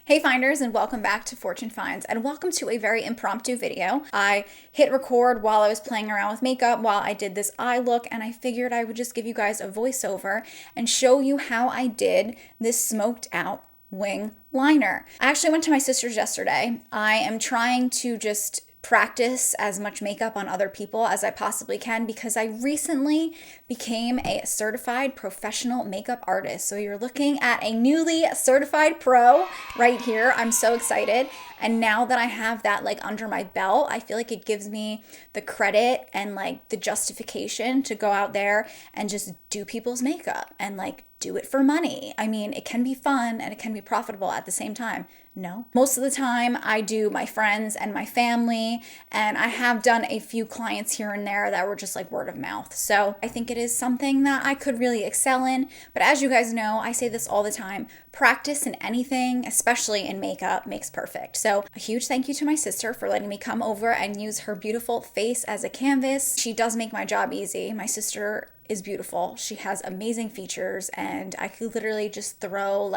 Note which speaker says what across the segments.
Speaker 1: Hey finders, and welcome back to Fortune Finds, and welcome to a very impromptu video. I hit record while I was playing around with makeup while I did this eye look, and I figured I would just give you guys a voiceover and show you how I did this smoked out wing liner. I actually went to my sister's yesterday. I am trying to just practice as much makeup on other people as I possibly can because I recently became a certified professional makeup artist. So you're looking at a newly certified pro right here. I'm so excited. And now that I have that under my belt, I feel like it gives me the credit and the justification to go out there and just do people's makeup and do it for money. I mean, it can be fun and it can be profitable at the same time. No. Most of the time I do my friends and my family, and I have done a few clients here and there that were just word of mouth. So I think it is something that I could really excel in. But as you guys know, I say this all the time, practice in anything, especially in makeup, makes perfect. So a huge thank you to my sister for letting me come over and use her beautiful face as a canvas. She does make my job easy. My sister is beautiful. She has amazing features, and I could literally just throw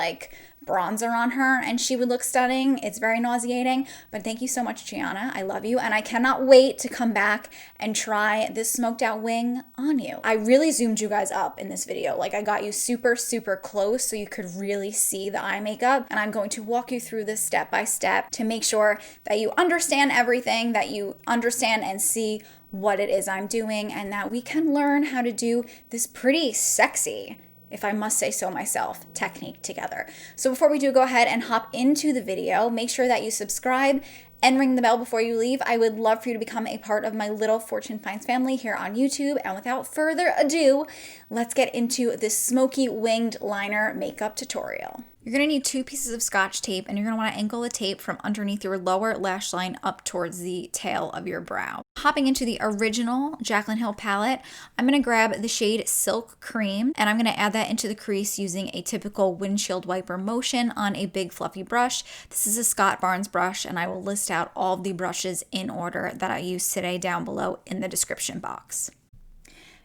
Speaker 1: bronzer on her and she would look stunning. It's very nauseating, but thank you so much, Gianna. I love you, and I cannot wait to come back and try this smoked out wing on you. I really zoomed you guys up in this video. I got you super, super close so you could really see the eye makeup, and I'm going to walk you through this step by step to make sure that you understand everything, that you understand and see what it is I'm doing, and that we can learn how to do this pretty sexy, if I must say so myself, technique together. So before we do go ahead and hop into the video, make sure that you subscribe and ring the bell before you leave. I would love for you to become a part of my little Fortune Finds family here on YouTube. And without further ado, let's get into this smoky winged liner makeup tutorial. You're going to need 2 pieces of Scotch tape, and you're going to want to angle the tape from underneath your lower lash line up towards the tail of your brow. Hopping into the original Jaclyn Hill palette, I'm going to grab the shade Silk Cream, and I'm going to add that into the crease using a typical windshield wiper motion on a big fluffy brush. This is a Scott Barnes brush, and I will list out all of the brushes in order that I used today down below in the description box.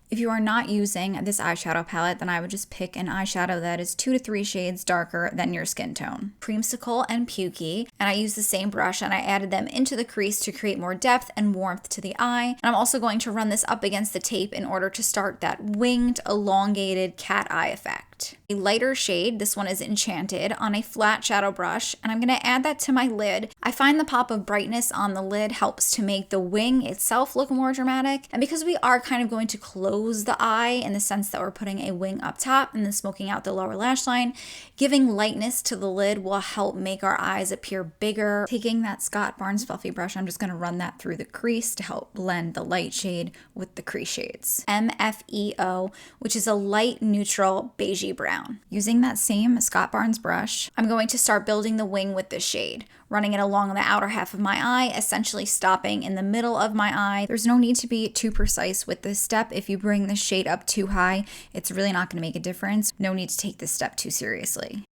Speaker 1: If you are not using this eyeshadow palette, then I would just pick an eyeshadow that is 2 to 3 shades darker than your skin tone. Creamsicle and Pukey, and I used the same brush and I added them into the crease to create more depth and warmth to the eye. And I'm also going to run this up against the tape in order to start that winged, elongated cat eye effect. A lighter shade, this one is Enchanted, on a flat shadow brush, and I'm going to add that to my lid. I find the pop of brightness on the lid helps to make the wing itself look more dramatic, and because we are kind of going to close the eye in the sense that we're putting a wing up top and then smoking out the lower lash line, giving lightness to the lid will help make our eyes appear bigger. Taking that Scott Barnes fluffy brush, I'm just going to run that through the crease to help blend the light shade with the crease shades. MFEO, which is a light neutral beigey brown. Using that same Scott Barnes brush, I'm going to start building the wing with this shade, running it along the outer half of my eye, essentially stopping in the middle of my eye. There's no need to be too precise with this step. If you bring the shade up too high, it's really not going to make a difference. No need to take this step too seriously.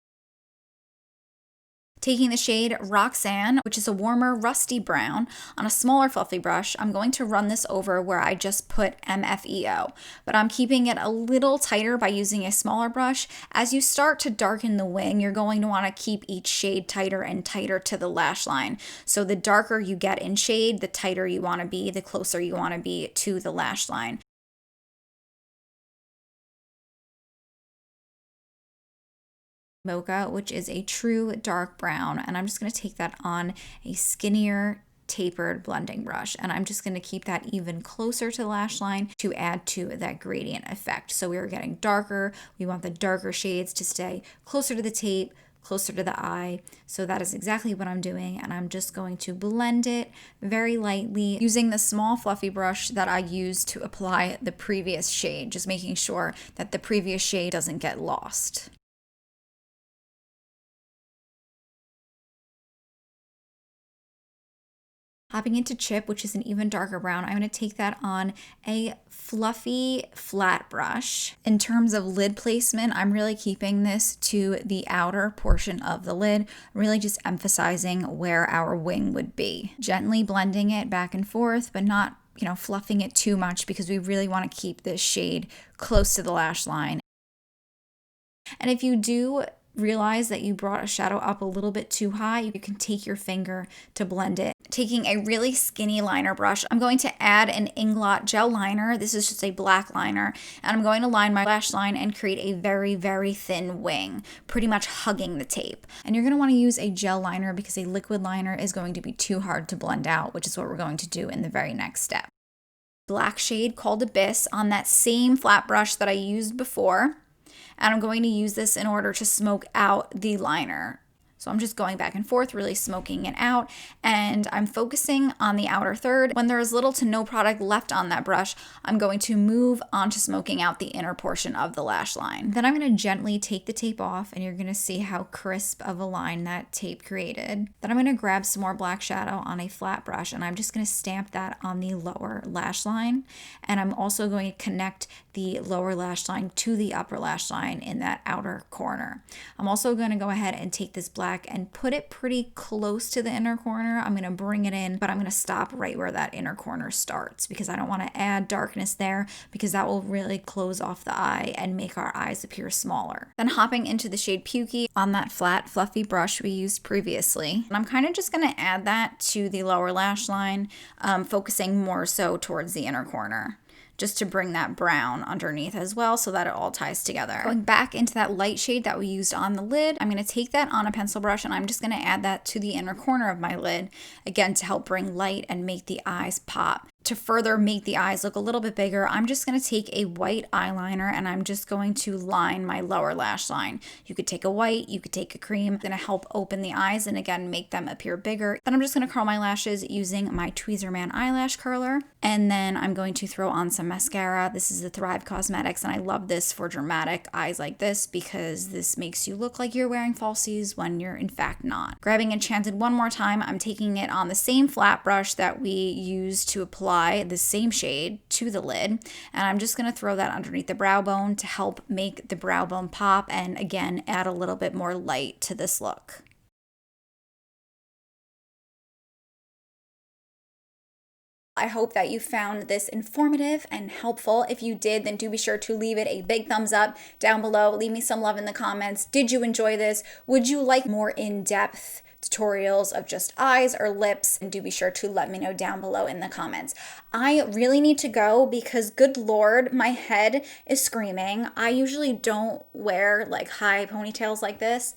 Speaker 1: Taking the shade Roxanne, which is a warmer rusty brown, on a smaller fluffy brush, I'm going to run this over where I just put MFEO, but I'm keeping it a little tighter by using a smaller brush. As you start to darken the wing, you're going to want to keep each shade tighter and tighter to the lash line. So the darker you get in shade, the tighter you want to be, the closer you want to be to the lash line. Mocha, which is a true dark brown, and I'm just going to take that on a skinnier tapered blending brush, and I'm just going to keep that even closer to the lash line to add to that gradient effect. So we are getting darker. We want the darker shades to stay closer to the tape, closer to the eye. So that is exactly what I'm doing, and I'm just going to blend it very lightly using the small fluffy brush that I used to apply the previous shade, just making sure that the previous shade doesn't get lost. Hopping into Chip, which is an even darker brown, I'm going to take that on a fluffy flat brush. In terms of lid placement, I'm really keeping this to the outer portion of the lid, really just emphasizing where our wing would be. Gently blending it back and forth, but not, fluffing it too much because we really want to keep this shade close to the lash line. And if you do realize that you brought a shadow up a little bit too high, you can take your finger to blend it. Taking a really skinny liner brush, I'm going to add an Inglot gel liner. This is just a black liner, and I'm going to line my lash line and create a very, very thin wing, pretty much hugging the tape. And you're going to want to use a gel liner because a liquid liner is going to be too hard to blend out, which is what we're going to do in the very next step. Black shade called Abyss on that same flat brush that I used before, and I'm going to use this in order to smoke out the liner. So I'm just going back and forth, really smoking it out, and I'm focusing on the outer third. When there is little to no product left on that brush, I'm going to move on to smoking out the inner portion of the lash line. Then I'm going to gently take the tape off, and you're going to see how crisp of a line that tape created. Then I'm going to grab some more black shadow on a flat brush, and I'm just going to stamp that on the lower lash line. And I'm also going to connect the lower lash line to the upper lash line in that outer corner. I'm also going to go ahead and take this black and put it pretty close to the inner corner. I'm going to bring it in, but I'm going to stop right where that inner corner starts because I don't want to add darkness there because that will really close off the eye and make our eyes appear smaller. Then hopping into the shade Pukey on that flat fluffy brush we used previously. And I'm kind of just going to add that to the lower lash line, focusing more so towards the inner corner, just to bring that brown underneath as well so that it all ties together. Going back into that light shade that we used on the lid, I'm going to take that on a pencil brush and I'm just going to add that to the inner corner of my lid, again to help bring light and make the eyes pop. To further make the eyes look a little bit bigger, I'm just going to take a white eyeliner and I'm just going to line my lower lash line. You could take a white, you could take a cream. It's going to help open the eyes and again make them appear bigger. Then I'm just going to curl my lashes using my Tweezerman eyelash curler. And then I'm going to throw on some mascara. This is the Thrive Causemetics and I love this for dramatic eyes like this because this makes you look like you're wearing falsies when you're in fact not. Grabbing Enchanted one more time, I'm taking it on the same flat brush that we used to apply the same shade to the lid, and I'm just going to throw that underneath the brow bone to help make the brow bone pop and again add a little bit more light to this look. I hope that you found this informative and helpful. If you did, then do be sure to leave it a big thumbs up down below. Leave me some love in the comments. Did you enjoy this? Would you like more in-depth tutorials of just eyes or lips? And do be sure to let me know down below in the comments. I really need to go because good Lord, my head is screaming. I usually don't wear like high ponytails like this.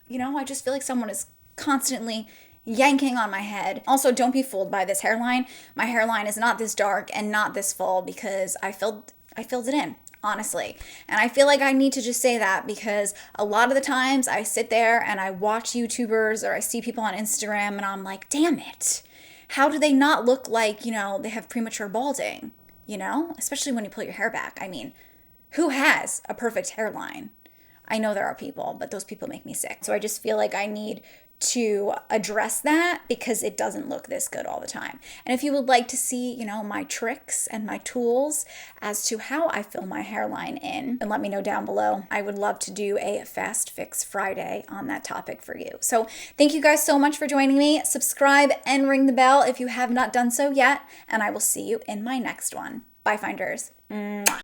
Speaker 1: You know, I just feel like someone is constantly yanking on my head. Also, don't be fooled by this hairline. My hairline is not this dark and not this full because I filled it in, honestly. And I feel like I need to just say that because a lot of the times I sit there and I watch YouTubers or I see people on Instagram and I'm like, damn it. How do they not look like, you know, they have premature balding, you know? Especially when you pull your hair back. I mean, who has a perfect hairline? I know there are people, but those people make me sick. So I just feel like I need to address that because it doesn't look this good all the time. And if you would like to see, you know, my tricks and my tools as to how I fill my hairline in, then let me know down below. I would love to do a Fast Fix Friday on that topic for you. So thank you guys so much for joining me. Subscribe and ring the bell if you have not done so yet, and I will see you in my next one. Bye, Finders. Mwah.